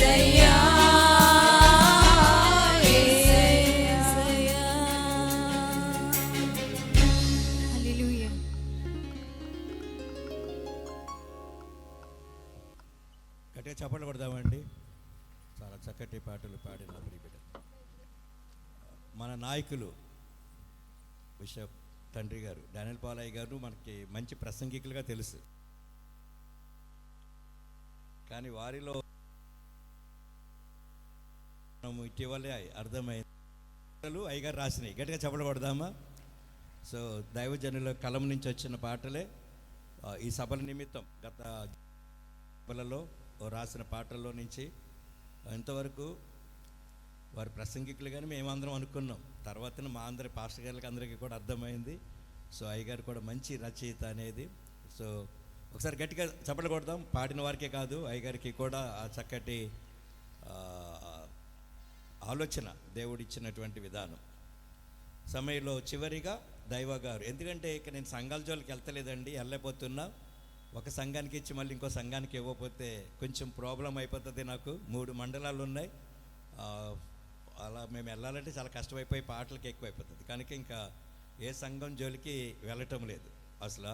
యేసయ్యా హల్లెలూయా. గట్టిగా చప్పట్లు కొడదామండి. చాలా చక్కటి పాటలు పాడిన ప్రియబిడ్డ మన నాయకులు బిషప్ తండ్రి గారు డానియల్ పాలయ్య గారు మనకి మంచి ప్రసంగికులుగా తెలుసు. కానీ వారిలో మనము ఇటీవలే అర్థమైంది అయ్యగారు రాసినాయి. గట్టిగా చప్పట్లు కొడదామా? సో దైవజనుల కలం నుంచి వచ్చిన పాటలే ఈ సభల నిమిత్తం గత సభలలో రాసిన పాటల్లో నుంచి ఇంతవరకు వారి ప్రసంగికులు కానీ మేమందరం అనుకున్నాం. తర్వాత మా అందరి పాస్టర్ గారికి అందరికీ కూడా అర్థమైంది. సో అయ్యగారు కూడా మంచి రచయిత అనేది. సో ఒకసారి గట్టిగా చప్పట్లు కొడదాం. పాడిన వారికే కాదు, అయ్యగారికి కూడా ఆ చక్కటి ఆలోచన దేవుడిచ్చినటువంటి విధానం. సమయంలో చివరిగా దైవ గారు, ఎందుకంటే ఇక నేను సంఘాల జోలికి వెళ్తలేదండి, వెళ్ళలేకపోతున్నా. ఒక సంఘానికి ఇచ్చి మళ్ళీ ఇంకో సంఘానికి ఇవ్వకపోతే కొంచెం ప్రాబ్లం అయిపోతుంది. నాకు 3 మండలాలు ఉన్నాయి. అలా మేము వెళ్ళాలంటే చాలా కష్టమైపోయి పాటలకి ఎక్కువైపోతుంది. కనుక ఇంకా ఏ సంఘం జోలికి వెళ్ళటం లేదు అసలు.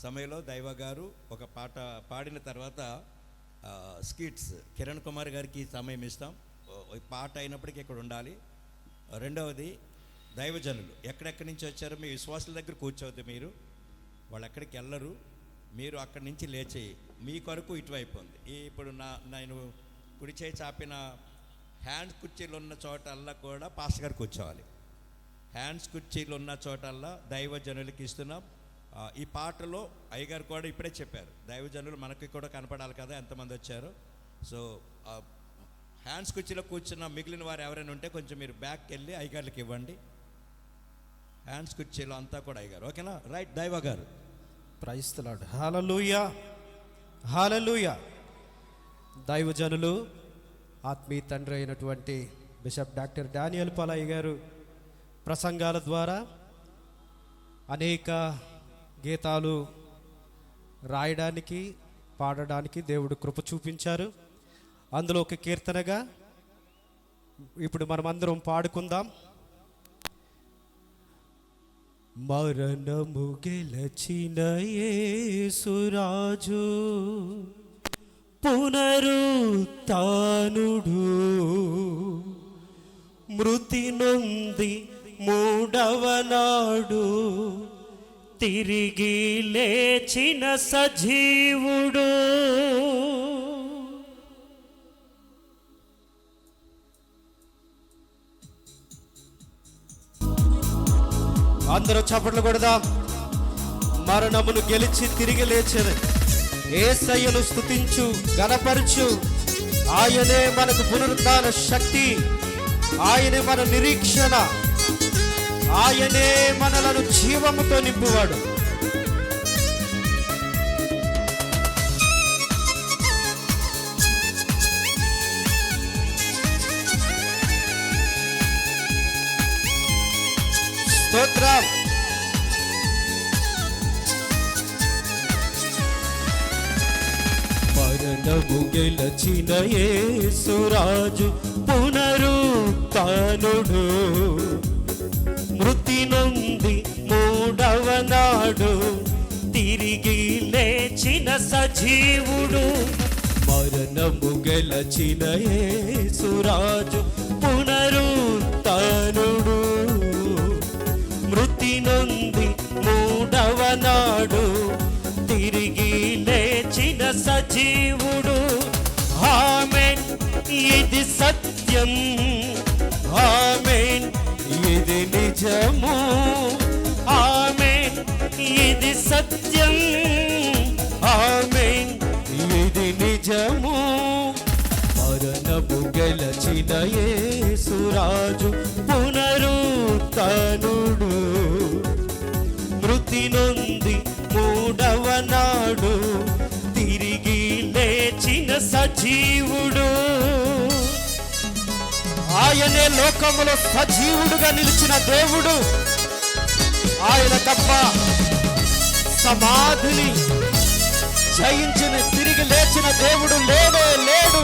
సమయంలో దైవ గారు ఒక పాట పాడిన తర్వాత స్కిట్స్ కిరణ్ కుమార్ గారికి సమయం ఇస్తాం. పాట అయినప్పటికీ ఇక్కడ ఉండాలి. రెండవది దైవజనులు ఎక్కడెక్కడి నుంచి వచ్చారో మీ విశ్వాసుల దగ్గర కూర్చోవద్దు. మీరు వాళ్ళు ఎక్కడికి వెళ్ళరు. మీరు అక్కడి నుంచి లేచి మీ కొరకు ఇటువైపు ఉంది. ఇప్పుడు నేను కుడి చేయి చాపిన హ్యాండ్స్ కుర్చీలు ఉన్న చోటల్లా కూడా పాస్టర్ గారు కూర్చోవాలి. హ్యాండ్స్ కుర్చీలు ఉన్న చోటల్లా దైవజనులకి ఇస్తున్నాం. ఈ పాటలో అయ్యగారు కూడా ఇప్పుడే చెప్పారు, దైవజనులు మనకి కూడా కనపడాలి కదా ఎంతమంది వచ్చారు. సో హ్యాండ్స్ కుర్చీలో కూర్చున్న మిగిలిన వారు ఎవరైనా ఉంటే కొంచెం మీరు బ్యాక్కి వెళ్ళి అయ్యగారికి ఇవ్వండి. హ్యాండ్స్ కుర్చీలో అంతా కూడా అయ్యగారు, ఓకేనా? రైట్, దైవ గారు. Praise the Lord. Hallelujah, hallelujah. దైవజనులు ఆత్మీయ తండ్రి అయినటువంటి బిషప్ డాక్టర్ డానియల్ పాలయ్య గారు ప్రసంగాల ద్వారా అనేక గీతాలు రాయడానికి, పాడడానికి దేవుడు కృప చూపించారు. అందులో ఒక కీర్తనగా ఇప్పుడు మనమందరం పాడుకుందాం. మరణము గెలచిన యేసురాజు పునరుత్థానుడు, మృతి నొంది 3వ నాడు తిరిగి లేచిన సజీవుడు. అందరూ చప్పట్లు కొడదాం. మరణమును గెలిచి తిరిగి లేచిన యేసయ్యను స్తుతించు, గణపరచు. ఆయనే మనకు పునరుద్ధాన శక్తి, ఆయనే మన నిరీక్షణ, ఆయనే మనలను జీవముతో నింపువాడు. స్తోత్రం. మరణము గెలచిన యేసురాజు పునరుత్థానుడు, మృతి నొంది 3వ నాడు తిరిగి లేచిన సజీవుడు. మరణము గెలచిన యేసురాజు పునరుత్థానుడు, మృతి నొంది 3వ నాడు తిరిగి లేచిన సజీవుడు. ఆమేన్, ఇది సత్యం. ఆమేన్, ఇది నిజము. ఆమేన్, ఇది సత్యం. ఆమేన్, ఇది నిజము. మరణము గెలచిన యేసురాజు పునరుత్థానుడు, మృతి నొంది 3వ నాడు తిరిగి లేచిన సజీవుడు. ఆయనే లోకములో సజీవుడుగా నిలిచిన దేవుడు. ఆయన తప్ప సమాధిని జయించిన తిరిగి లేచిన దేవుడు లేనే లేడు.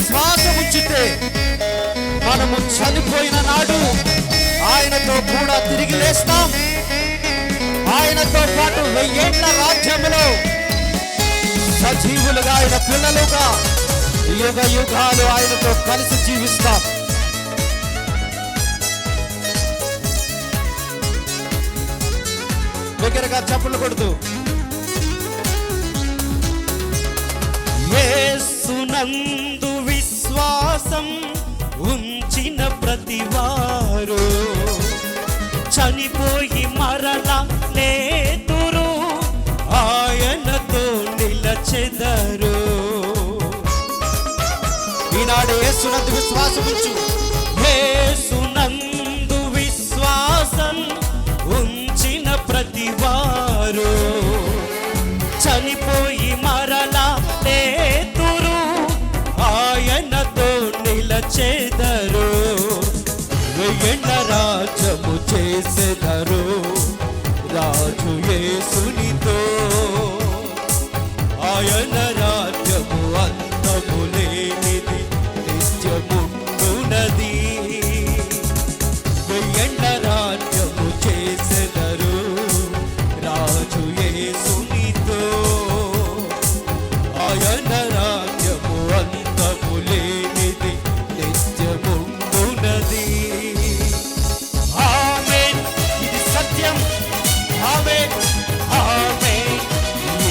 విశ్వాసం ఉంచితే మనము చనిపోయిన నాడు ఆయనతో కూడా తిరిగి లేస్తాం. ఆయనతో పాటు 1000 ఏళ్ల రాజ్యములో సజీవులుగా ఆయన పిల్లలుగా యుగ యుగాలు ఆయనతో కలిసి జీవిస్తాం. దగ్గరగా చప్పట్లు కొడుతూ యేసునందు విశ్వాసం ఉంచిన ప్రతివారు చనిపోయి మరలా లేతురు, ఆయనతో నిలచెదరు. ఈనాడు యేసునందు విశ్వాసం ఉంచు. యేసునందు విశ్వాసం ఉంచిన ప్రతివారు చనిపోయి మరలా లేతురు, ఆయనతో నిలచెదరు. 1000 ఏళ్ల రాజ్యము చేసెదరు రాజు యేసునితో. ఆయన రాజ్యము అంతము లేనిది, నిత్యముండునది. 1000 ఏళ్ల రాజ్యము చేసెదరు రాజు యేసునితో. ఆయన రాజ్యము అంతము లేనిది, నిత్యముండునది. ఆమేన్, ఇది సత్యం. ఆమేన్, ఆమేన్,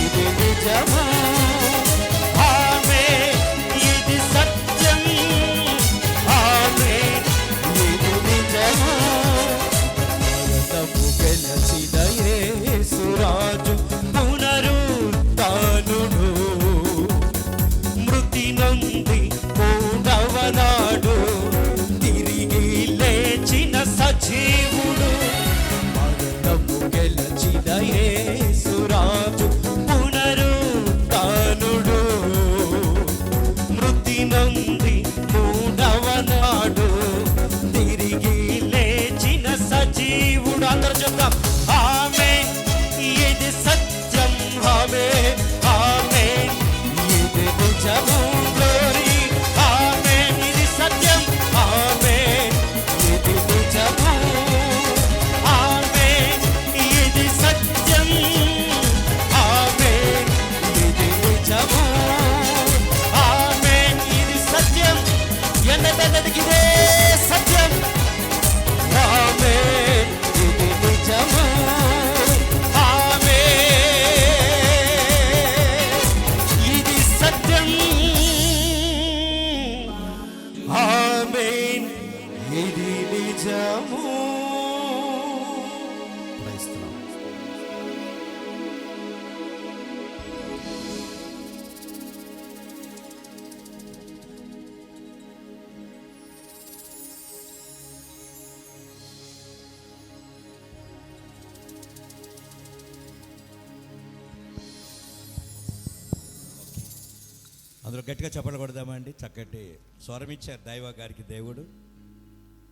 ఇది నిజము. ఆమేన్, ఇది సత్యం. ఆమేన్, ఇది నిజము. మరణము గెలచిన యేసురాజు పునరుత్థానుడు, మృతి నొంది 3వ నాడు తిరిగి లేచిన సజీవుడు. మరణము గెలచిన యేసురాజు పునరుత్థానుడు, మృతి నొంది 3వ నాడు తిరిగి లేచిన సజీవుడు. అందరూ చెప్తాం ఆమేన్, ఇది సత్యం. ఆమేన్, ఆమేన్, ఇది నిజము. గ్లోరీ. ఆమేన్, ఇది సత్యం. ఆమేన్, ఇది నిజము. ఆమేన్, ఇది సత్యం. ఆమేన్, ఇది నిజము. ఆమేన్, ఇది సత్యం. ఎన్నదన్నదికి ఇదే సత్యం. ఆమేన్, ఇది నిజము. ఆమేన్, ఇది సత్యం. ఆమేన్, ఇది నిజము. క్రైస్తవం. అందులో గట్టిగా చెప్పలు కొడదామండి. చక్కటి స్వరం ఇచ్చారు దైవ గారికి దేవుడు.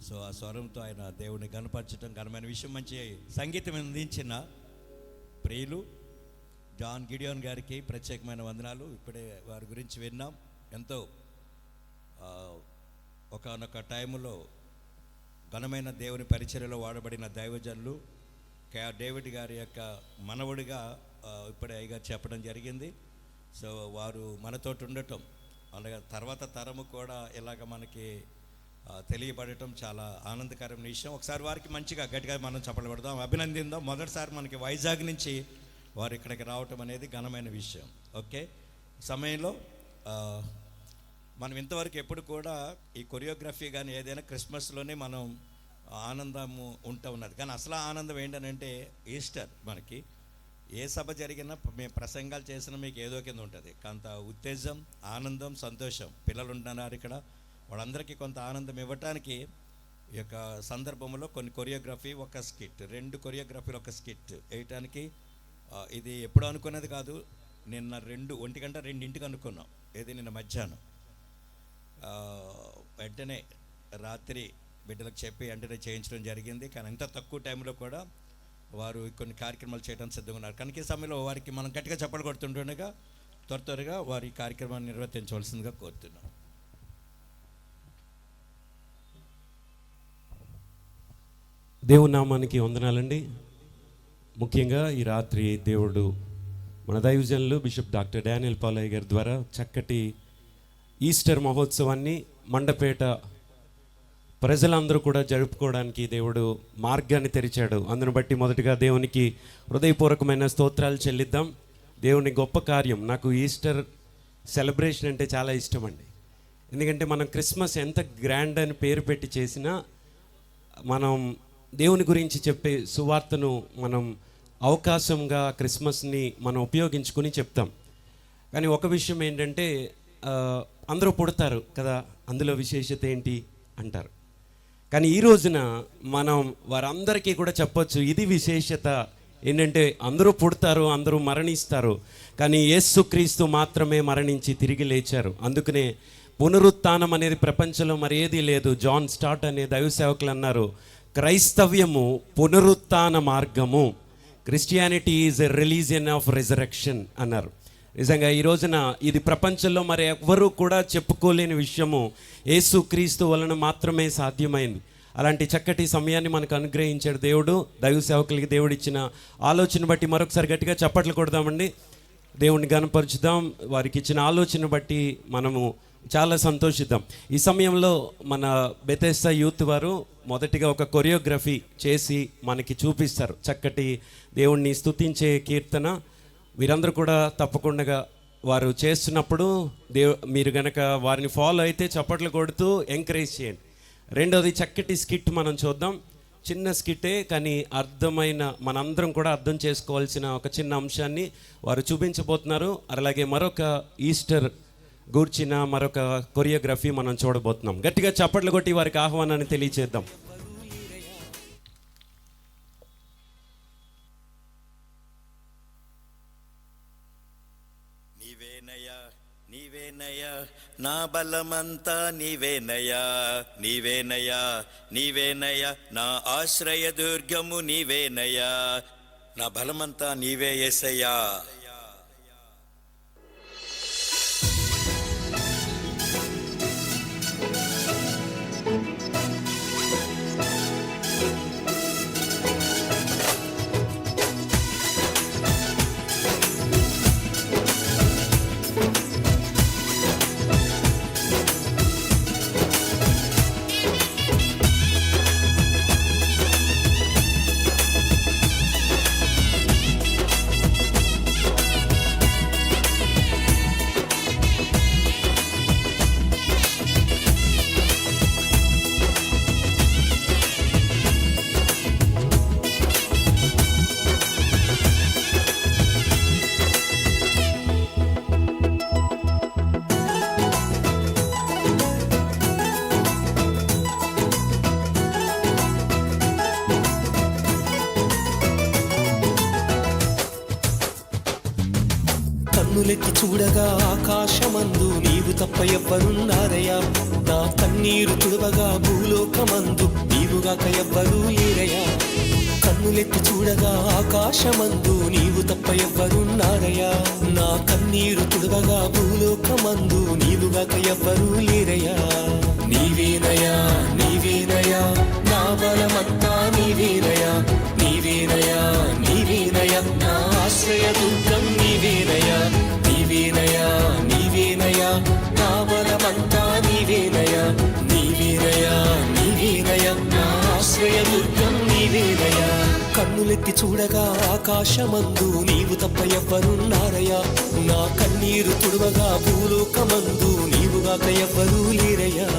సో ఆ స్వరంతో ఆయన దేవుడిని గణపరచడం ఘనమైన విషయం. మంచి సంగీతం అందించిన ప్రియులు జాన్ గిడియోన్ గారికి ప్రత్యేకమైన వందనాలు. ఇప్పుడే వారి గురించి విన్నాం. ఎంతో ఒకానొక టైములో ఘనమైన దేవుని పరిచర్యలో వాడబడిన దైవజనులు డేవిడ్ గారి యొక్క మనవడిగా ఇప్పుడే అయ్యగారు చెప్పడం జరిగింది. సో వారు మనతోటి ఉండటం, అలాగే తర్వాత తరము కూడా ఇలాగ మనకి తెలియబడటం చాలా ఆనందకరమైన విషయం. ఒకసారి వారికి మంచిగా గట్టిగా మనం చప్పట్లు పెడదాం, అభినందిద్దాం. మొదటిసారి మనకి వైజాగ్ నుంచి వారు ఇక్కడికి రావటం అనేది ఘనమైన విషయం. ఓకే, సమయంలో మనం ఇంతవరకు ఎప్పుడు కూడా ఈ కొరియోగ్రఫీ కానీ ఏదైనా క్రిస్మస్లోనే మనం ఆనందము ఉంటూ ఉన్నది. కానీ అసలు ఆనందం ఏంటనంటే ఈస్టర్. మనకి ఏ సభ జరిగినా మేము ప్రసంగాలు చేసినా మీకు ఏదో కింద ఉంటుంది. కొంత ఉత్తేజం, ఆనందం, సంతోషం. పిల్లలు ఉంటున్నారు ఇక్కడ, వాళ్ళందరికీ కొంత ఆనందం ఇవ్వటానికి ఈ యొక్క సందర్భంలో కొన్ని కొరియోగ్రఫీ, ఒక స్కిట్, 2 కొరియోగ్రఫీలు ఒక స్కిట్ వేయటానికి ఇది ఎప్పుడు అనుకున్నది కాదు. నిన్న 1:02 అనుకున్నాం. ఏది నిన్న మధ్యాహ్నం. వెంటనే రాత్రి బిడ్డలకు చెప్పి వెంటనే చేయించడం జరిగింది. కానీ ఇంత తక్కువ టైంలో కూడా వారు కొన్ని కార్యక్రమాలు చేయడానికి సిద్ధంగా ఉన్నారు. కనుక ఈ సమయంలో వారికి మనం గట్టిగా చప్పట్లు కొడుతుండగా త్వరగా వారి కార్యక్రమాన్ని నిర్వర్తించవలసిందిగా కోరుతున్నాం. దేవుని నామానికి వందనాలండి. ముఖ్యంగా ఈ రాత్రి దేవుడు మన దైవజనులు బిషప్ డాక్టర్ డానియల్ పాలయ్య గారి ద్వారా చక్కటి ఈస్టర్ మహోత్సవాన్ని మండపేట ప్రజలందరూ కూడా జరుపుకోవడానికి దేవుడు మార్గాన్ని తెరిచాడు. అందును బట్టి మొదటిగా దేవునికి హృదయపూర్వకమైన స్తోత్రాలు చెల్లిద్దాం. దేవుని గొప్ప కార్యం. నాకు ఈస్టర్ సెలబ్రేషన్ అంటే చాలా ఇష్టం అండి. ఎందుకంటే మనం క్రిస్మస్ ఎంత గ్రాండ్ అని పేరు పెట్టి చేసినా మనం దేవుని గురించి చెప్పే సువార్తను మనం అవకాశంగా క్రిస్మస్ని మనం ఉపయోగించుకుని చెప్తాం. కానీ ఒక విషయం ఏంటంటే అందరూ పుడతారు కదా, అందులో విశేషత ఏంటి అంటారు. కానీ ఈ రోజున మనం వారందరికీ కూడా చెప్పొచ్చు, ఇది విశేషత ఏంటంటే అందరూ పుడతారు, అందరూ మరణిస్తారు, కానీ యేసుక్రీస్తు మాత్రమే మరణించి తిరిగి లేచారు. అందుకనే పునరుత్థానం అనేది ప్రపంచంలో మరేదీ లేదు. జాన్ స్టార్ట్ అనే దైవ సేవకులు అన్నారు, క్రైస్తవ్యము పునరుత్థాన మార్గము, Christianity is a religion of resurrection అన్నారు. నిజంగా ఈ రోజున ఇది ప్రపంచంలో మరి ఎవ్వరూ కూడా చెప్పుకోలేని విషయము యేసుక్రీస్తు వలన మాత్రమే సాధ్యమైంది. అలాంటి చక్కటి సమయాన్ని మనకు అనుగ్రహించాడు దేవుడు. దైవ సేవకులకి దేవుడు ఇచ్చిన ఆలోచన బట్టి మరొకసారి గట్టిగా చప్పట్లు కొడదామండి. దేవుణ్ణి గణపరుచుదాం. వారికి ఇచ్చిన ఆలోచన బట్టి మనము చాలా సంతోషిద్దాం. ఈ సమయంలో మన బెతెస్దా యూత్ వారు మొదటిగా ఒక కొరియోగ్రఫీ చేసి మనకి చూపిస్తారు. చక్కటి దేవుణ్ణి స్తుతించే కీర్తన. మీరందరూ కూడా తప్పకుండా వారు చేస్తున్నప్పుడు మీరు గనక వారిని ఫాలో అయితే చప్పట్లు కొడుతూ ఎంకరేజ్ చేయండి. రెండోది చక్కటి స్కిట్ మనం చూద్దాం. చిన్న స్కిట్టే కానీ అర్థమైన, మనందరం కూడా అర్థం చేసుకోవాల్సిన ఒక చిన్న అంశాన్ని వారు చూపించబోతున్నారు. అలాగే మరొక ఈస్టర్ గూర్చిన మరొక కొరియోగ్రఫీ మనం చూడబోతున్నాం. గట్టిగా చప్పట్లు కొట్టి వారికి ఆహ్వానాన్ని తెలియచేద్దాం. నీవేనయ్యా నా బలమంతా, నీవేనయ్యా నీవేనయ్యా నీవేనయ్యా నా ఆశ్రయ దుర్గము, నీవేనయ్యా నా బలమంతా నీవే యేసయ్యా. కన్నులెత్తి చూడగా ఆకాశమందు నీవు తప్ప ఎవ్వరున్నారయ్యా. నా కన్నీరు తుడవగా భూలోకమందు నీవుగాక ఎవ్వరూ లేరయ్యా. కన్నులెత్తి చూడగా ఆకాశమందు నీవు తప్ప ఎవ్వరున్నారయ్యా. నా కన్నీరు తుడవగా భూలోకమందు నీవుగాక ఎవ్వరూ లేరయ్యా. నీవేనయా నీవేనయా నా బలమంతా, నీవేనయా నీవేనయా నీవేనయా నా ఆశ్రయ దుర్గం, నీవేనయా నీవేనయా నీవేనయా నా బలమంతా, నీవేనయా నీవేనయా నీవేనయా నా ఆశ్రయ దుర్గం, నీవేనయా. కన్నులెత్తి చూడగా ఆకాశమందు నీవు తప్ప ఎవ్వరున్నారయ్యా. నా కన్నీరు తుడవగా భూలోకమందు నీవుగాక ఎవ్వరూ లేరయ్యా.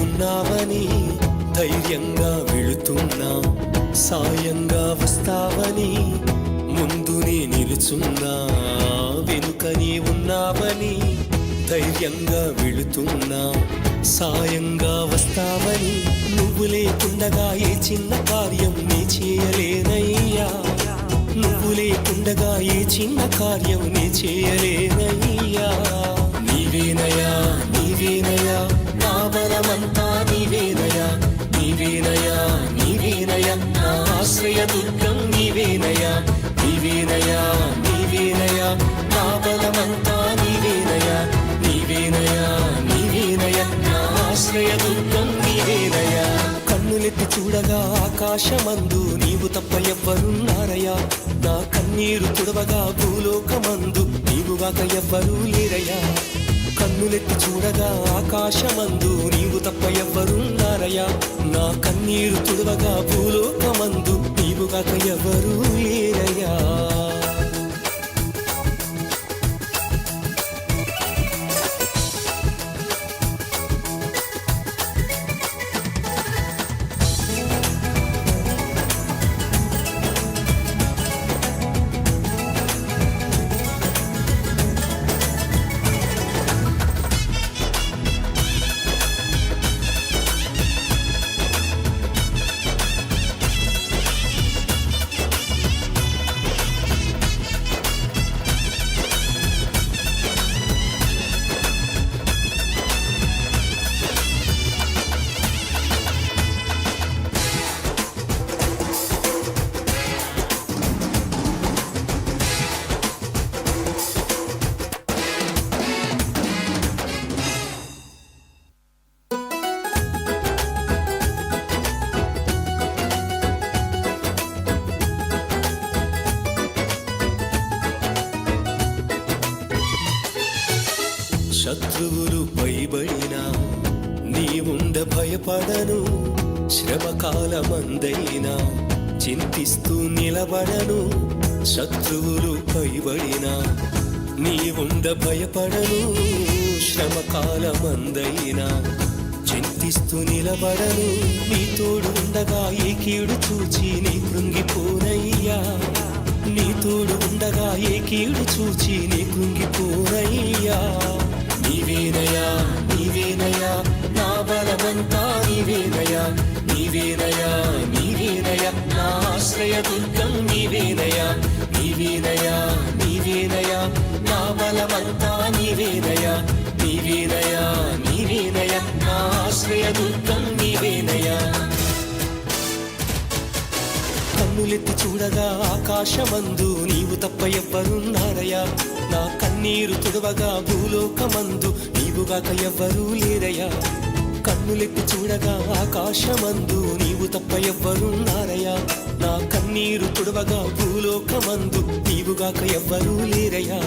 ఉన్నావని ధైర్యంగా వెళుతున్నా, సాయంగా వస్తావని ముందునే నిలుచున్నా, వెనుకనే ఉన్నావని ధైర్యంగా వెళుతున్నా. సాయంగా వస్తావని నువ్వు లేకుండగా ఏ చిన్న కార్యం నీ చేయలేనయ్యా. నువ్వు లేకుండగా ఏ చిన్న కార్యం నీ చేయలేనయ్యా. నీవేనయా నీవేనయా నా బలమంతా నీవేనయా. నీవేనయా నీవేనయా నా ఆశ్రయ దుర్గం నీవేనయా. నీవేనయా నీవేనయా నా బలమంతా నీవేనయా. నీవేనయా నీవేనయా నా ఆశ్రయ దుర్గం నీవేనయా. కన్నులెత్తి చూడగా ఆకాశమందు నీవు తప్ప ఎవ్వరున్నారయ్యా. నా కన్నీరు తుడవగా భూలోకమందు నీవుగాక ఎవ్వరూ లేరయ్యా. కన్నులెత్తి చూడగా ఆకాశమందు నీవు తప్ప ఎవ్వరున్నారయ్యా. నా కన్నీరు తుడవగా భూలోకమందు నీవుగాక ఎవ్వరూ లేరయ్యా. శత్రువులు పైబడినా నీవుండ భయపడను. శ్రమకాలమందైనా చింతిస్తూ నిలబడను. శత్రువులు పైబడినా నీవుండ భయపడను. శ్రమకాలమందైనా చింతిస్తూ నిలబడను. నీ తోడు ఉండగా ఏ కీడు చూచి నీ కృంగిపోనయ్యా. నీ తోడు ఉండగా ఏ కీడు చూచి నీ కృంగిపోనయ్యా. నీవేనయా నీవేనయా నా బలమంతా నీవేనయా. నీవేనయా నీవేనయా నా ఆశ్రయ దుర్గం నీవేనయా. నీవేనయా నీవేనయా నా బలమంతా నీవేనయా. నీవేనయా నీవేనయా నా ఆశ్రయ దుర్గం నీవేనయా. కన్నులెత్తి చూడగా ఆకాశమందు నీవు తప్ప ఎవ్వరున్నారయ్యా. నా కన్నీరు తుడవగా భూలోకమందు నీవుగాక ఎవ్వరూ లేరయ్యా. కన్నులెత్తి చూడగా ఆకాశమందు నీవు తప్ప ఎవ్వరున్నారయ్యా. నా కన్నీరు తుడవగా భూలోకమందు నీవుగాక ఎవ్వరూ లేరయ్యా.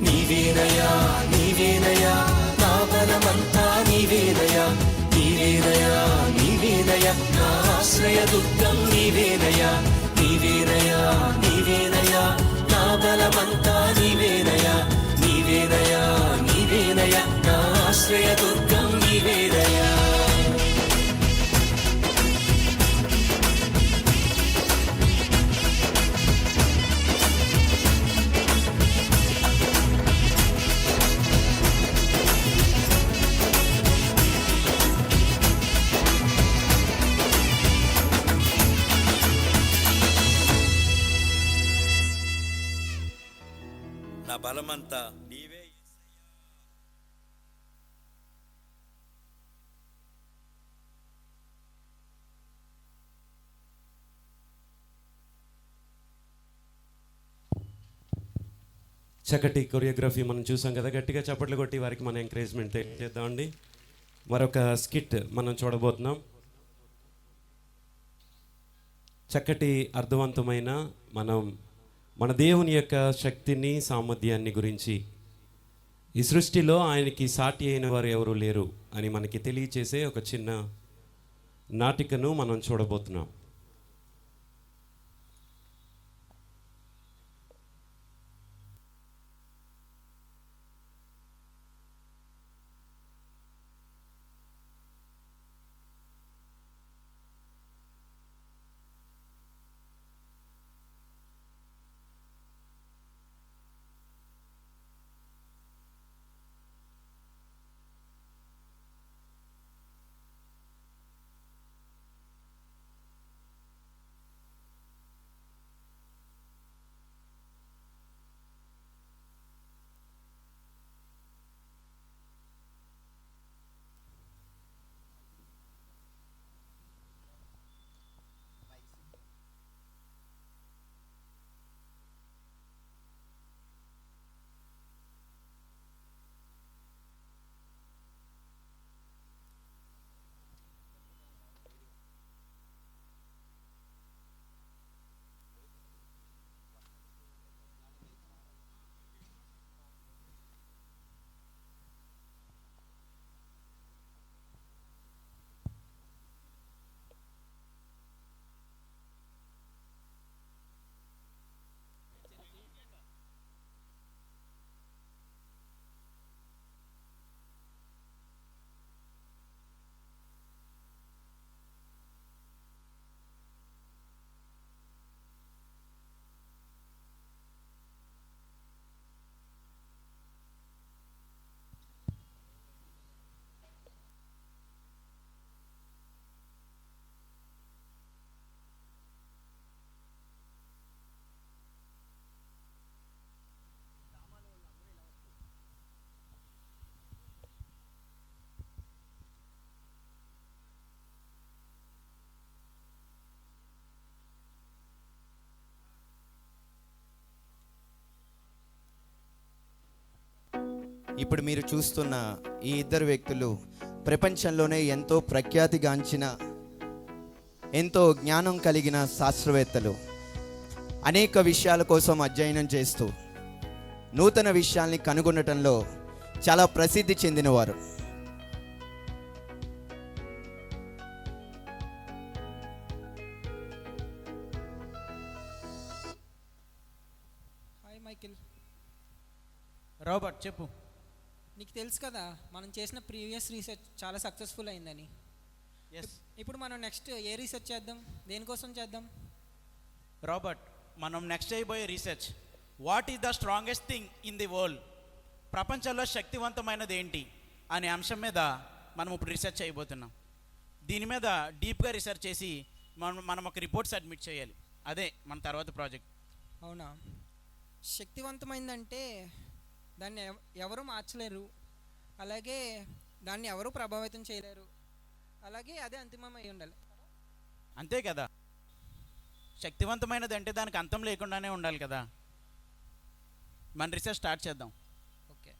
నీవేనయా నీవేనయా నా బలమంతా నీవేనయా. నీవేనయా నీవేనయా నా ఆశ్రయ దుర్గం నీవేనయా. నీవేనయా నీవేనయా నా బలమంతా నీవేనయా. నీవేనయా నీవేనయా నా ఆశ్రయ దుర్గం నీవేనయా. నా బలమంతా నీవే. చక్కటి కొరియోగ్రఫీ మనం చూసాం కదా. గట్టిగా చప్పట్లు కొట్టి వారికి మన ఎంకరేజ్మెంట్ చేద్దామండి. మరొక స్కిట్ మనం చూడబోతున్నాం. చక్కటి అర్థవంతమైన మన దేవుని యొక్క శక్తిని సామర్థ్యాన్ని గురించి, ఈ సృష్టిలో ఆయనకి సాటి అయిన వారు ఎవరు లేరు అని మనకి తెలియచేసే ఒక చిన్న నాటికను మనం చూడబోతున్నాం. ఇప్పుడు మీరు చూస్తున్న ఈ ఇద్దరు వ్యక్తులు ప్రపంచంలోనే ఎంతో ప్రఖ్యాతిగాంచిన ఎంతో జ్ఞానం కలిగిన శాస్త్రవేత్తలు. అనేక విషయాల కోసం అధ్యయనం చేస్తూ నూతన విషయాల్ని కనుగొనటంలో చాలా ప్రసిద్ధి చెందినవారు. హాయ్ మైకిల్, రాబర్ట్ చెప్పు. నీకు తెలుసు కదా మనం చేసిన ప్రీవియస్ రీసెర్చ్ చాలా సక్సెస్ఫుల్ అయిందని. ఎస్ ఇప్పుడు మనం నెక్స్ట్ ఏ రీసెర్చ్ చేద్దాం, దేనికోసం చేద్దాం? రాబర్ట్, మనం నెక్స్ట్ చేయబోయే research what is the strongest thing in the world, ప్రపంచంలో శక్తివంతమైనది ఏంటి అనే అంశం మీద మనం ఇప్పుడు రీసెర్చ్ చేయబోతున్నాం. దీని మీద డీప్గా రీసెర్చ్ చేసి మనం ఒక రిపోర్ట్ సబ్మిట్ చేయాలి. అదే మన తర్వాత ప్రాజెక్ట్. అవునా, శక్తివంతమైందంటే దాన్ని ఎవరు మార్చలేరు, అలాగే దాన్ని ఎవరు ప్రభావితం చేయలేరు, అలాగే అదే అంతిమమై ఉండాలి. అంతే కదా, శక్తివంతమైనది అంటే దానికి అంతం లేకుండానే ఉండాలి కదా. మన రీసెర్చ్ స్టార్ట్ చేద్దాం. ఓకే,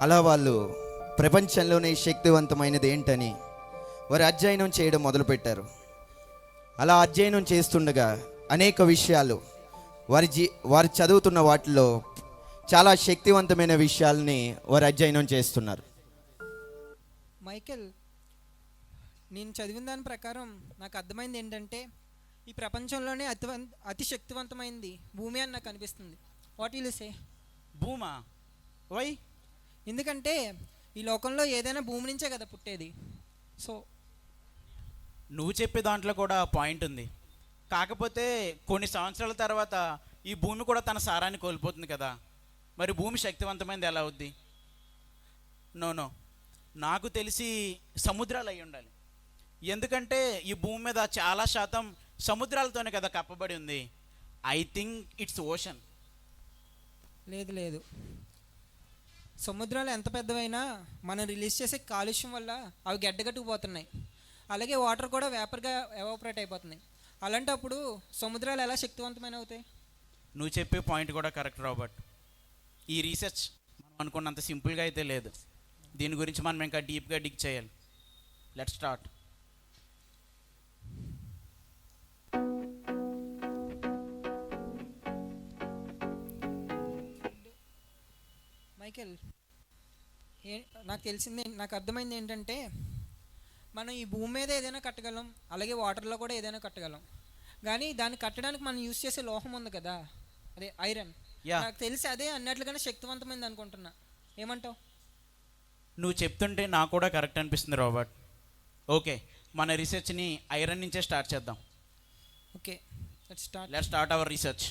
అలా వాళ్ళు ప్రపంచంలోనే శక్తివంతమైనది ఏంటని వారు అధ్యయనం చేయడం మొదలుపెట్టారు. అలా అధ్యయనం చేస్తుండగా అనేక విషయాలు వారు చదువుతున్న వాటిలో చాలా శక్తివంతమైన విషయాల్ని వారు అధ్యయనం చేస్తున్నారు. మైకేల్, నేను చదివిన దాని ప్రకారం నాకు అర్థమైంది ఏంటంటే ఈ ప్రపంచంలోనే అతి శక్తివంతమైంది భూమి అని నాకు అనిపిస్తుంది. What will you say? భూమా? వై? ఎందుకంటే ఈ లోకంలో ఏదైనా భూమి నుంచే కదా పుట్టేది. సో నువ్వు చెప్పే దాంట్లో కూడా పాయింట్ ఉంది. కాకపోతే కొన్ని సంవత్సరాల తర్వాత ఈ భూమి కూడా తన సారాన్ని కోల్పోతుంది కదా. మరి భూమి శక్తివంతమైనది ఎలా అవుద్ది? నో, నాకు తెలిసి సముద్రాలు అయి ఉండాలి. ఎందుకంటే ఈ భూమి మీద చాలా శాతం సముద్రాలతోనే కదా కప్పబడి ఉంది. I think it's ocean. లేదు, సముద్రాలు ఎంత పెద్దవైనా మనం రిలీజ్ చేసే కాలుష్యం వల్ల అవి గడ్డగట్టుకుపోతున్నాయి. అలాగే వాటర్ కూడా వేపర్గా ఎవాపరేట్ అయిపోతున్నాయి. అలాంటప్పుడు సముద్రాలు ఎలా శక్తివంతమైన అవుతాయి? నువ్వు చెప్పే పాయింట్ కూడా కరెక్ట్ రాబర్ట్. ఈ రీసెర్చ్ మనం అనుకున్నంత సింపుల్గా అయితే లేదు. దీని గురించి మనం ఇంకా డీప్గా డిగ్ చేయాలి. Let's start. మైకేల్, నాకు అర్థమైంది ఏంటంటే మనం ఈ భూమి మీద ఏదైనా కట్టగలం, అలాగే వాటర్లో కూడా ఏదైనా కట్టగలం. కానీ దాన్ని కట్టడానికి మనం యూజ్ చేసే లోహం ఉంది కదా, అదే ఐరన్. నాకు తెలిసి అదే అన్నట్లుగానే శక్తివంతమైంది అనుకుంటున్నా. ఏమంటావు? నువ్వు చెప్తుంటే నాకు కూడా కరెక్ట్ అనిపిస్తుంది రాబర్ట్. ఓకే, మన రీసెర్చ్ని ఐరన్ నుంచే స్టార్ట్ చేద్దాం. Okay, let's start our research.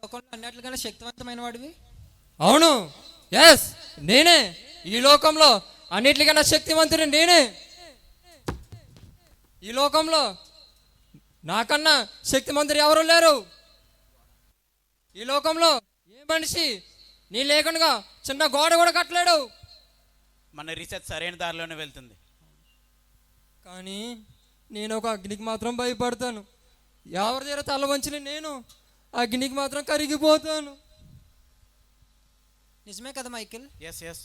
లోకంలో అన్నట్లుగానే శక్తివంతమైన వాడివి? అవును, ఎస్, నేనే ఈ లోకంలో అన్నిటికన్నా శక్తివంతుని. నేనే ఈ లోకంలో నాకన్నా శక్తివంతుడు ఎవరు లేరు. ఈ లోకంలో ఏ మనిషి నీ లేకుండా చిన్న గోడ కూడా కట్టలేడు. మన రీసెర్చ్ సరైన దారిలోనే వెళ్తుంది. కానీ నేను ఒక అగ్నికి మాత్రం భయపడతాను. ఎవరి దగ్గర తల వంచిన నేను అగ్నికి మాత్రం కరిగిపోతాను. నిజమే కదా మైకేల్? ఎస్,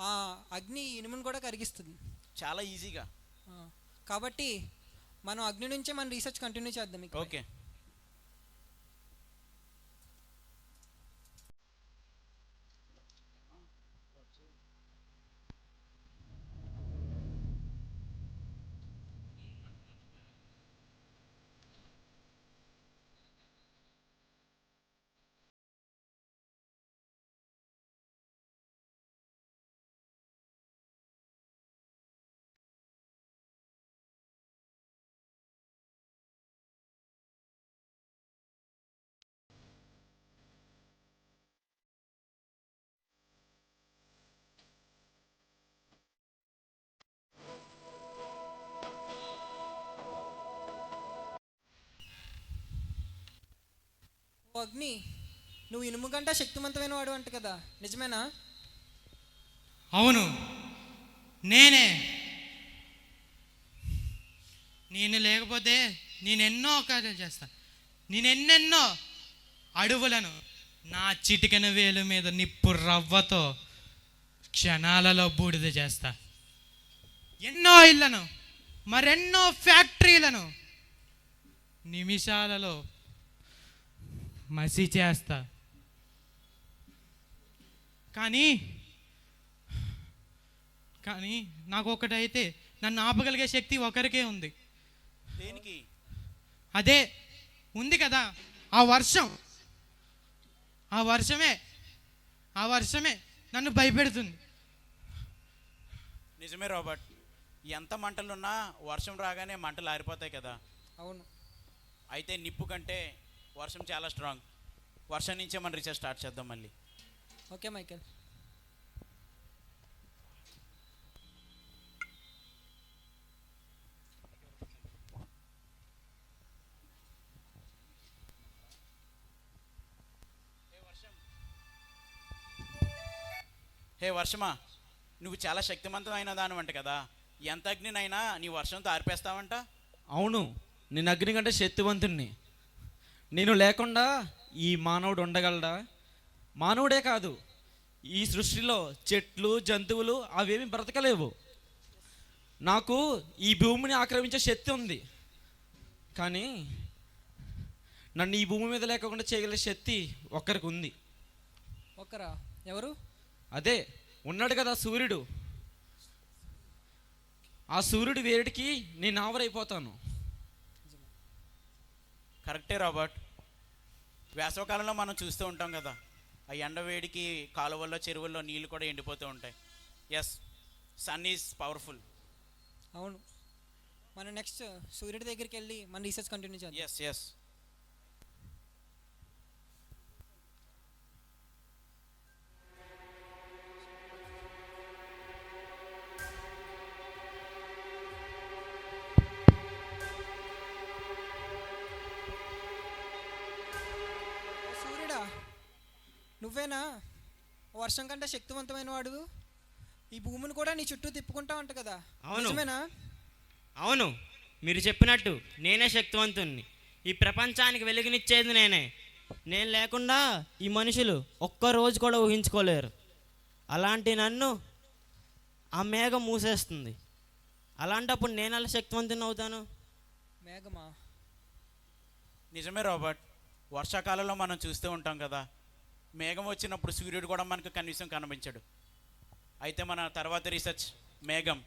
ఆ అగ్ని ఇనుమును కూడా కరిగిస్తుంది చాలా ఈజీగా. కాబట్టి మనం అగ్ని నుంచే మన రీసెర్చ్ కంటిన్యూ చేద్దాం. ఓకే. ఓ అగ్ని, నువ్వు ఇనుము గంట శక్తివంతమైన వాడు అంట కదా, నిజమేనా? అవును, నేనే. నేను లేకపోతే నేనెన్నో కార్యాలు చేస్తాను. నేనెన్నెన్నో అడవులను నా చిటికెన వేలు మీద నిప్పు రవ్వతో క్షణాలలో బూడిద చేస్తా. ఎన్నో ఇళ్లను, మరెన్నో ఫ్యాక్టరీలను నిమిషాలలో మసి చేస్తా. కానీ కానీ నాకు ఒకటైతే నన్ను ఆపగలిగే శక్తి ఒకరికే ఉంది. దేనికి? అదే ఉంది కదా, ఆ వర్షం. ఆ వర్షమే నన్ను భయపెడుతుంది. నిజమే రాబర్ట్, ఎంత మంటలున్నా వర్షం రాగానే మంటలు ఆరిపోతాయి కదా. అవును. అయితే నిప్పు కంటే వర్షం చాలా స్ట్రాంగ్. వర్షం నుంచే మనం రీసెర్చ్ స్టార్ట్ చేద్దాం మళ్ళీ. Okay Michael. హే వర్షమా, నువ్వు చాలా శక్తివంతమైన దానివంట కదా, ఎంత అగ్నినైనా నీ వర్షంతో ఆర్పేస్తావంట. అవును, నేను అగ్ని కంటే శక్తివంతుణ్ణి. నేను లేకుండా ఈ మానవుడు ఉండగలడా? మానవుడే కాదు, ఈ సృష్టిలో చెట్లు జంతువులు అవేమి బ్రతకలేవు. నాకు ఈ భూమిని ఆక్రమించే శక్తి ఉంది, కానీ నన్ను ఈ భూమి మీద లేకుండా చేయగల శక్తి ఒక్కరికి ఉంది. ఒక్కరా? ఎవరు? అదే ఉన్నాడు కదా, సూర్యుడు. ఆ సూర్యుడు వేడికి నేను ఆవరైపోతాను. కరెక్టే రాబర్ట్. వేసవకాలంలో మనం చూస్తూ ఉంటాం కదా, ఆ ఎండ వేడికి కాలువల్లో చెరువుల్లో నీళ్ళు కూడా ఎండిపోతూ ఉంటాయి. Yes, sun is powerful. అవును, మనం నెక్స్ట్ సూర్యుడి దగ్గరికి వెళ్ళి మన రీసెర్చ్ కంటిన్యూ చేద్దాం. Yes yes. సూర్యుడా, నువ్వేనా వర్షం కంటే శక్తివంతమైన వాడు? ఈ భూమిని కూడా నీ చుట్టూ తిప్పుకుంటా అంట కదా, నిజమేనా? అవును, మీరు చెప్పినట్టు నేనే శక్తివంతుణ్ణి. ఈ ప్రపంచానికి వెలుగునిచ్చేది నేనే. నేను లేకుండా ఈ మనుషులు ఒక్కరోజు కూడా ఊహించుకోలేరు. అలాంటి నన్ను ఆ మేఘం మూసేస్తుంది. అలాంటప్పుడు నేను అలా శక్తివంతుని అవుతాను? మేఘమా? నిజమే రాబర్ట్, వర్షాకాలంలో మనం చూస్తూ ఉంటాం కదా, మేఘం వచ్చినప్పుడు సూర్యుడు కూడా మనకు కనీసం కనిపించడు. అయితే మన తర్వాత రీసెర్చ్ మేఘం.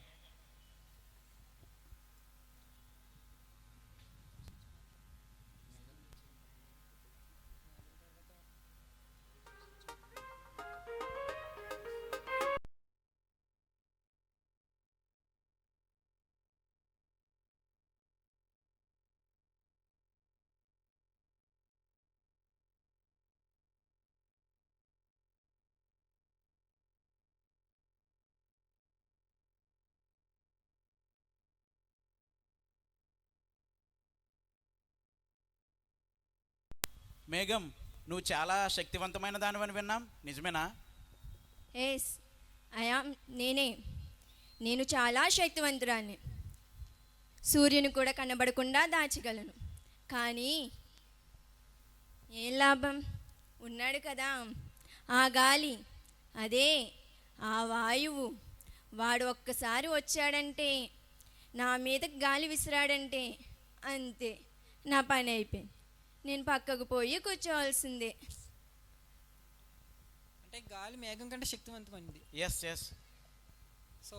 మేఘం, నువ్వు చాలా శక్తివంతమైన దానివని విన్నాం, నిజమేనా? ఎస్, నేను చాలా శక్తివంతురాన్ని. సూర్యుని కూడా కనబడకుండా దాచగలను. కానీ ఏం లాభం? ఉన్నాడు కదా ఆ గాలి, అదే ఆ వాయువు. వాడు ఒక్కసారి వచ్చాడంటే, నా మీదకి గాలి విసిరాడంటే అంతే, నా పని అయిపోయింది. నేను పక్కకు పోయి కూర్చోవాల్సిందే. అంటే గాలి మేఘం కంటే శక్తివంతమైంది. Yes yes. సో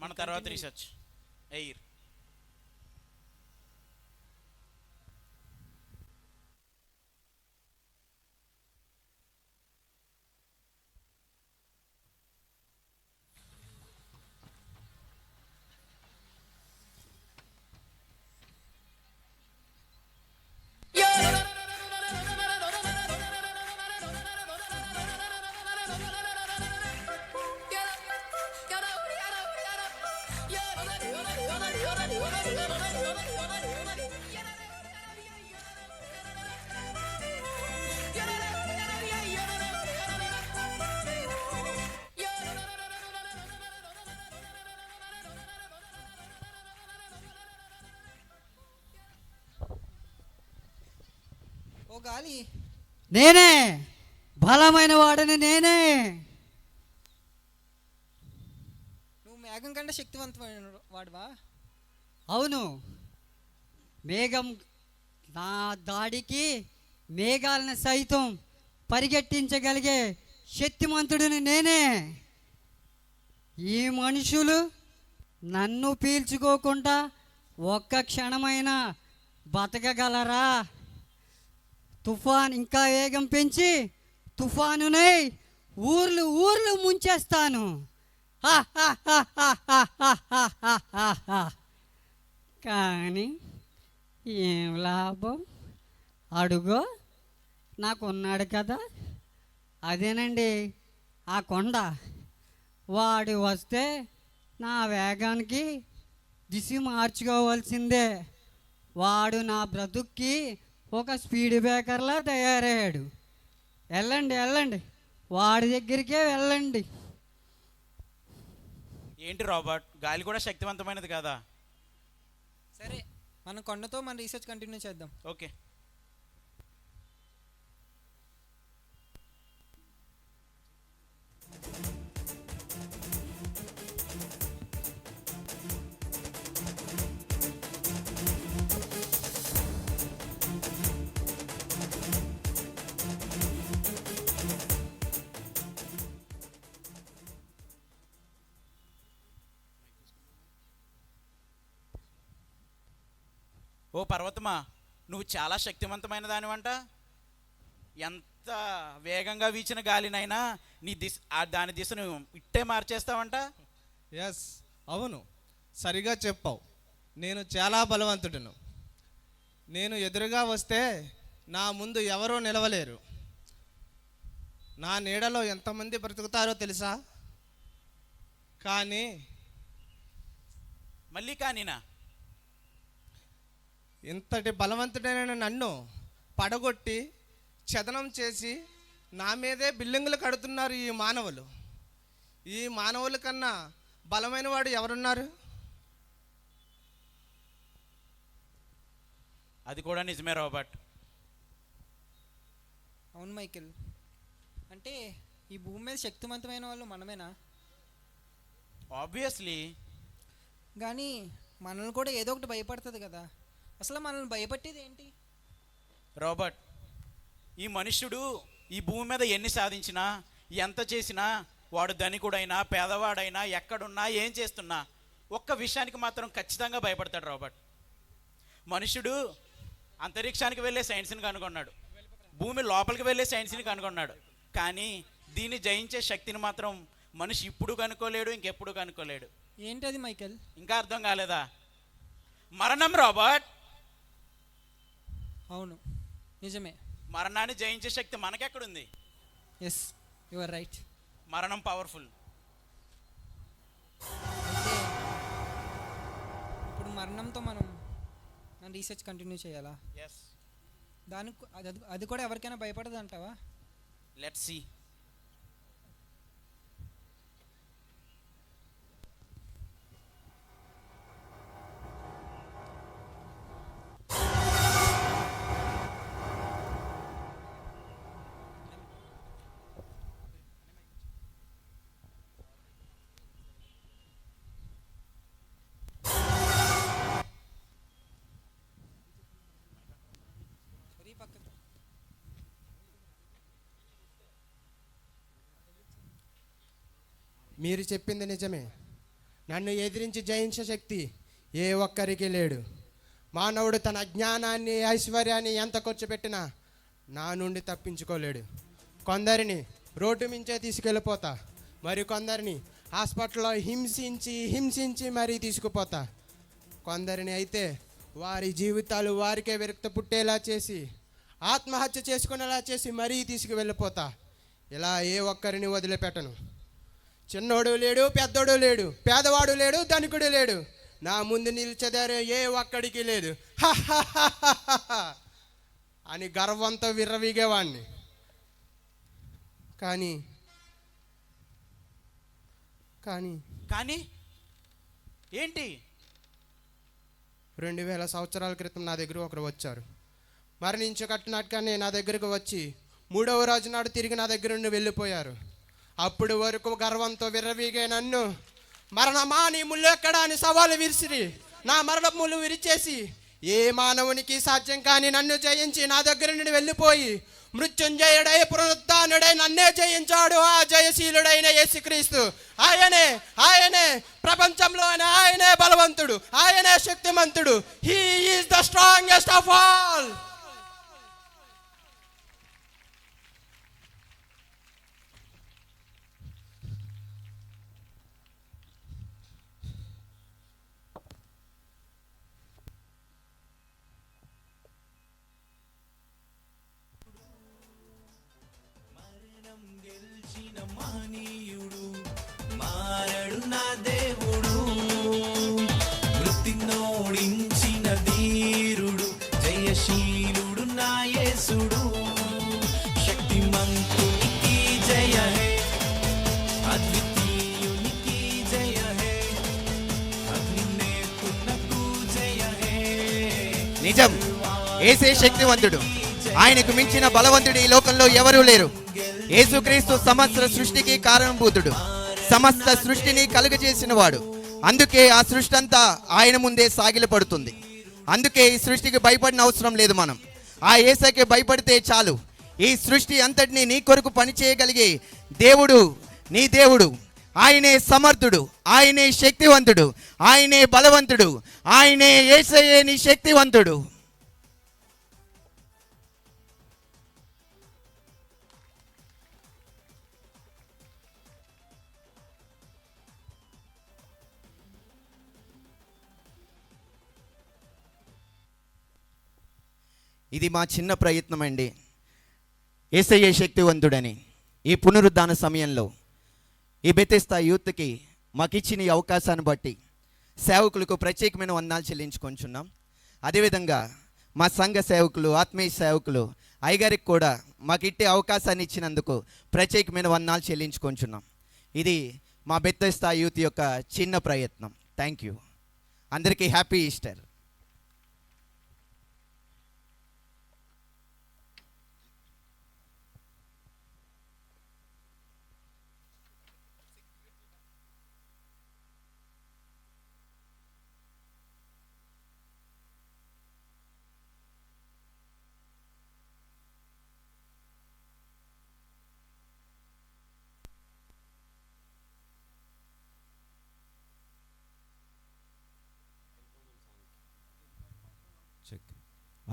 మన తర్వాత రీసెర్చ్ ఎయిర్. గాలి, నేనే బలమైన వాడిని, నేనే. నువ్వు మేఘం కంటే శక్తివంతమైన వాడువా? అవును, మేఘం నా దాడికి మేఘాలను సైతం పరిగెట్టించగలిగే శక్తిమంతుడిని నేనే. ఈ మనుషులు నన్ను పీల్చుకోకుండా ఒక్క క్షణమైనా బతకగలరా? తుఫాన్ ఇంకా వేగం పెంచి తుఫానునై ఊర్లు ఊర్లు ముంచేస్తాను. కానీ ఏం లాభం? అడుగో నాకున్నాడు కదా, అదేనండి ఆ కొండ. వాడు వస్తే నా వేగానికి దిశ మార్చుకోవాల్సిందే. వాడు నా బ్రతుక్కి ఒక స్పీడ్ బ్రేకర్లా తయారయ్యాడు. వెళ్ళండి వెళ్ళండి, వాడి దగ్గరికే వెళ్ళండి. ఏంటి రాబర్ట్, గాలి కూడా శక్తివంతమైనది కదా? సరే, మన కొండతో మన రీసెర్చ్ కంటిన్యూ చేద్దాం. ఓకే. ఓ పర్వతమా, నువ్వు చాలా శక్తివంతమైన దానివంట. ఎంత వేగంగా వీచిన గాలినైనా నీ దాని దిశను ఇట్టే మార్చేస్తావంట. ఎస్, అవును, సరిగా చెప్పావు. నేను చాలా బలవంతుడును. నేను ఎదురుగా వస్తే నా ముందు ఎవరూ నిలవలేరు. నా నీడలో ఎంతమంది బ్రతుకుతారో తెలుసా? కానీ మళ్ళీ కానీనా? ఇంతటి బలవంతుడైన నన్ను పడగొట్టి చదనం చేసి నా మీదే బిల్డింగులు కడుతున్నారు ఈ మానవులు. ఈ మానవుల కన్నా బలమైన వాడు ఎవరున్నారు? అది కూడా నిజమే రాబర్ట్. అవును మైకేల్, అంటే ఈ భూమి మీద శక్తివంతమైన వాళ్ళు మనమేనా? ఆబ్వియస్లీ. కానీ మనల్ని కూడా ఏదో ఒకటి భయపడుతుంది కదా. అసలు మనల్ని భయపట్టేది ఏంటి? రాబర్ట్, ఈ మనుష్యుడు ఈ భూమి మీద ఎన్ని సాధించినా, ఎంత చేసినా, వాడు ధనికుడైనా పేదవాడైనా ఎక్కడున్నా ఏం చేస్తున్నా ఒక్క విషయానికి మాత్రం ఖచ్చితంగా భయపడతాడు రాబర్ట్. మనుష్యుడు అంతరిక్షానికి వెళ్ళే సైన్స్ని కనుగొన్నాడు, భూమి లోపలికి వెళ్ళే సైన్స్ని కనుగొన్నాడు. కానీ దీన్ని జయించే శక్తిని మాత్రం మనిషి ఇప్పుడు కనుక్కోలేడు, ఇంకెప్పుడు కనుక్కోలేడు. ఏంటది మైకేల్? ఇంకా అర్థం కాలేదా? మరణం రాబర్ట్. అవును, నిజమే. మరణాన్ని జయించే శక్తి మనకెక్కడుంది? Yes, you are right. మరణం పవర్ఫుల్. అయితే ఇప్పుడు మరణంతో మనం మన రీసెర్చ్ కంటిన్యూ చేయాలా? ఎస్. దానికి అది కూడా ఎవరికైనా భయపడదు అంటావా? Let's see. మీరు చెప్పింది నిజమే. నన్ను ఎదిరించి జయించే శక్తి ఏ ఒక్కరికి లేడు. మానవుడు తన జ్ఞానాన్ని ఐశ్వర్యాన్ని ఎంత ఖర్చు పెట్టినా నా నుండి తప్పించుకోలేడు. కొందరిని రోడ్డు మించే తీసుకెళ్ళిపోతా, మరి కొందరిని హాస్పిటల్లో హింసించి మరీ తీసుకుపోతా. కొందరిని అయితే వారి జీవితాలు వారికే విరక్తి పుట్టేలా చేసి ఆత్మహత్య చేసుకునేలా చేసి మరీ తీసుకువెళ్ళిపోతా. ఇలా ఏ ఒక్కరిని వదిలిపెట్టను. చిన్నోడు లేడు, పెద్దోడు లేడు, పేదవాడు లేడు, ధనికుడు లేడు. నా ముందు నిలిచేదారు ఏ ఒక్కడికి లేదు అని గర్వంతో విర్రవీగేవాడిని. కానీ కానీ కానీ ఏంటి? 2000 సంవత్సరాల క్రితం నా దగ్గర ఒకరు వచ్చారు. మరణించకట్టినట్టుగానే నా దగ్గరకు వచ్చి 3వ రోజు నాడు తిరిగి నా దగ్గర నుండి వెళ్ళిపోయారు. అప్పుడు వరకు గర్వంతో విర్రవీగే నన్ను, మరణమా నీ ముళ్ళు ఎక్కడా అని సవాలు విసిరి నా మరణ ముళ్ళు విరిచేసి, ఏ మానవునికి సాధ్యం కాని నన్ను జయించి నా దగ్గర నుండి వెళ్ళిపోయి మృత్యుంజయుడై పునరుత్థానుడై నన్నే జయించాడు ఆ జయశీలుడైన యేసుక్రీస్తు. ఆయనే ఆయనే ప్రపంచంలోనే ఆయనే బలవంతుడు, ఆయనే శక్తిమంతుడు. He is the strongest of all. మారడు నా దేవుడు, మృతినోడించిన ధీరుడు, జయశీలుడు నా యేసుడు. శక్తిమంతునికి జయ హే, అద్వితీయునికి జయ హే, అగ్నినేతునకు జయ హే. నిజం, యేసే శక్తివంతుడు. ఆయనకు మించిన బలవంతుడు ఈ లోకంలో ఎవరూ లేరు. యేసుక్రీస్తు సమస్త సృష్టికి కారణభూతుడు, సమస్త సృష్టిని కలుగజేసిన వాడు. అందుకే ఆ సృష్టి అంతా ఆయన ముందే సాగిలపడుతుంది. అందుకే ఈ సృష్టికి భయపడిన అవసరం లేదు. మనం ఆ యేసుకే భయపడితే చాలు. ఈ సృష్టి అంతటిని నీ కొరకు పనిచేయగలిగే దేవుడు నీ దేవుడు. ఆయనే సమర్థుడు, ఆయనే శక్తివంతుడు, ఆయనే బలవంతుడు, ఆయనే యేసయ్యే నీ శక్తివంతుడు. ఇది మా చిన్న ప్రయత్నం అండి. యేసయ్యే శక్తివంతుడని ఈ పునరుద్ధాన సమయంలో ఈ బెతెస్తా యూత్కి మాకిచ్చిన ఈ అవకాశాన్ని బట్టి సేవకులకు ప్రత్యేకమైన వందనాలు చెల్లించుకొంచున్నాం. అదేవిధంగా మా సంఘ సేవకులు, ఆత్మీయ సేవకులు అయ్యగారికి కూడా మాకు ఇట్టే అవకాశాన్ని ఇచ్చినందుకు ప్రత్యేకమైన వందనాలు చెల్లించుకొంచున్నాం. ఇది మా బెతెస్తా యూత్ యొక్క చిన్న ప్రయత్నం. Thank you. అందరికీ హ్యాపీ ఈస్టర్.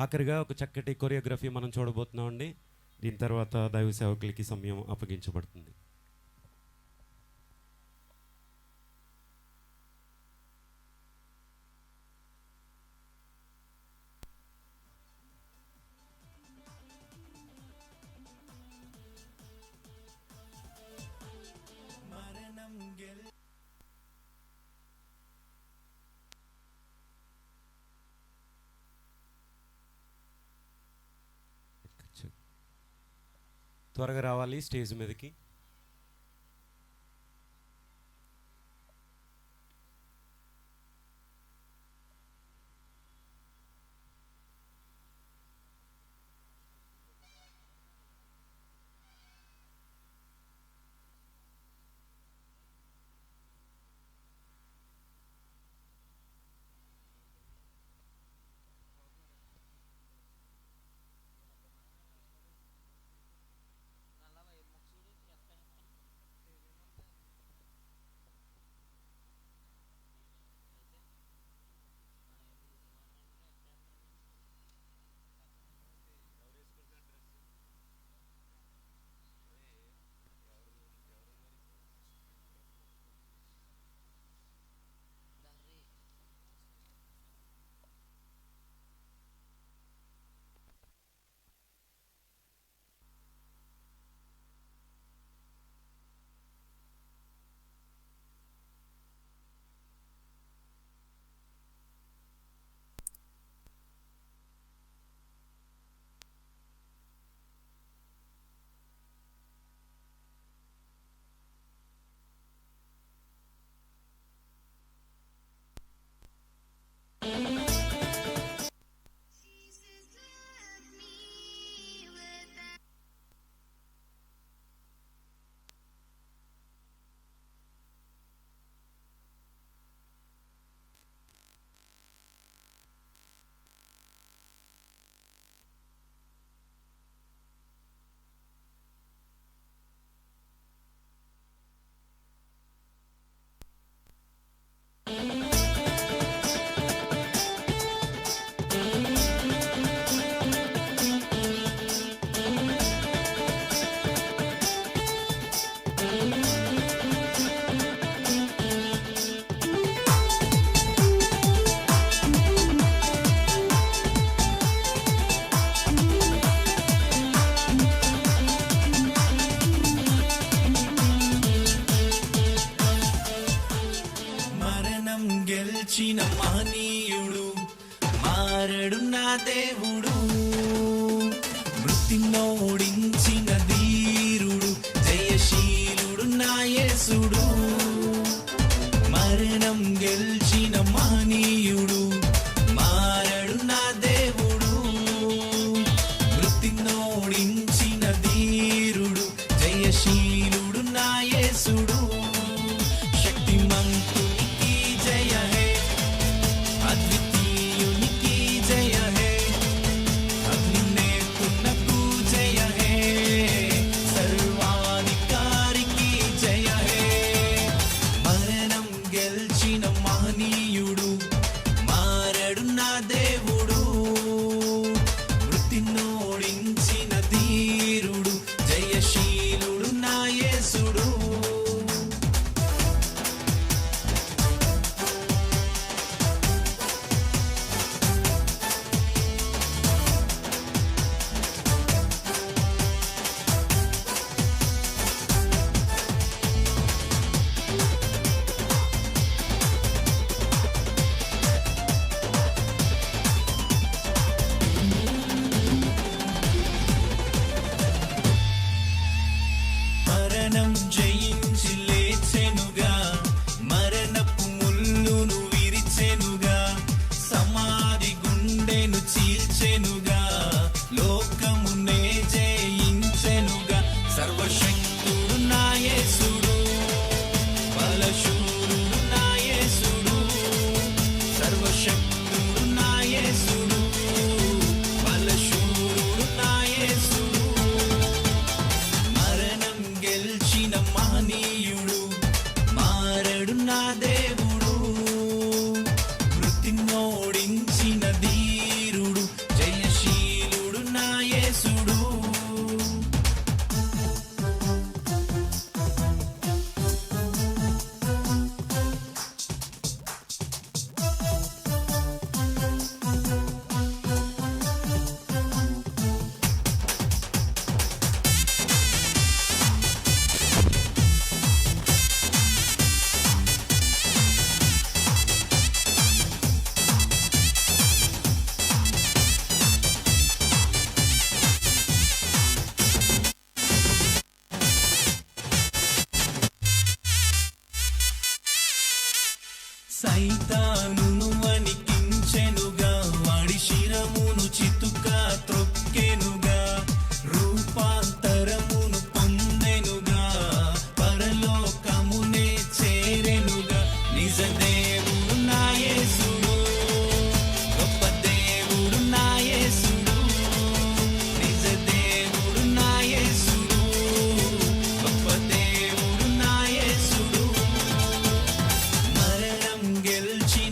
ఆఖరిగా ఒక చక్కటి కొరియోగ్రఫీ మనం చూడబోతున్నామండి. దీని తర్వాత దైవ సేవకులకి సమయం అప్పగించబడుతుంది. త్వరగా రావాలి స్టేజ్ మీదకి. దేవుడు మృతినోడించిన ధీరుడు జయశీలుడు నా యేసుడు మరణం గెలిచిన మహనీయుడు మారడు నా దేవుడు మృతినోడించిన ధీరుడు జయశీలుడు నా యేసుడు శక్తిమంతునికి జయ హే అద్వితీయునికి జయ హే అగ్నినేత్రునకు జయ హే సర్వాధికారికి జయ హే మరణం గెలిచిన మహనీయుడు మారడు నా దేవుడు మృతినోడించిన ధీరుడు జయశీలుడు నా యేసుడు మరణం జయించి లేచెనుగా మరణపు ముల్లును విరిచెనుగా సమాధి గుండెను చీల్చెనుగా లోకమునే జయించెనుగా సర్వశక్తుడు నా యేసుడు బలశూరుడు నా యేసుడు సర్వశక్తుడు నా యేసుడు బలశూరుడు నా యేసుడు మరణం గెలిచిన మహనీయుడు మారడు నా దేవుడు మృతినోడించిన ధీరుడు జయశీలుడు నా యేసుడు సైతానును వణికించెనుగా వాడి శిరమును చితుకా త్రొక్కెనుగా రూపాంతరమును పొందెనుగా పరలోకమునే చేరెనుగా నిజ దేవుడు నా యేసుడు గొప్ప దేవుడు నా యేసుడు నిజ దేవుడు నా యేసుడు గొప్ప దేవుడు నా యేసుడు మరణం గెలిచి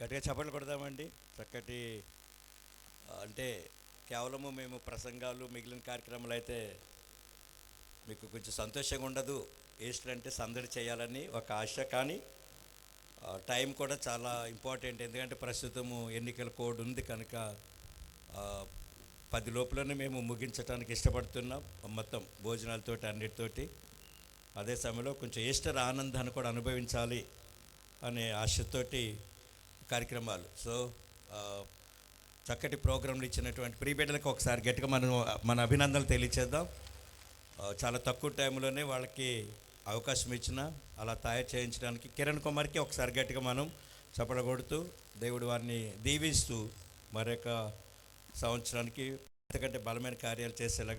గట్టిగా చప్పట్లు కొడదామండి. చక్కటి అంటే కేవలము మేము ప్రసంగాలు మిగిలిన కార్యక్రమాలు అయితే మీకు కొంచెం సంతోషంగా ఉండదు. ఈస్టర్ అంటే సందడి చేయాలని ఒక ఆశ, కానీ టైం కూడా చాలా ఇంపార్టెంట్. ఎందుకంటే ప్రస్తుతము ఎన్నికల కోడ్ ఉంది కనుక 10 లోపలనే మేము ముగించడానికి ఇష్టపడుతున్నాం, మొత్తం భోజనాలతోటి అన్నిటితోటి. అదే సమయంలో కొంచెం ఈస్టర్ ఆనందాన్ని కూడా అనుభవించాలి అనే ఆశతోటి కార్యక్రమాలు. సో చక్కటి ప్రోగ్రాంలు ఇచ్చినటువంటి ప్రియబిడ్డలకు ఒకసారి గట్టిగా మన అభినందనలు తెలియచేద్దాం. చాలా తక్కువ టైంలోనే వాళ్ళకి అవకాశం ఇచ్చిన అలా తయారు చేయించడానికి కిరణ్ కుమార్కి ఒకసారి గట్టిగా మనం చప్పట్లు కొడుతూ దేవుడు వారిని దీవిస్తూ మరొక సంవత్సరానికి అంతకంటే బలమైన కార్యాలు చేసేలాగా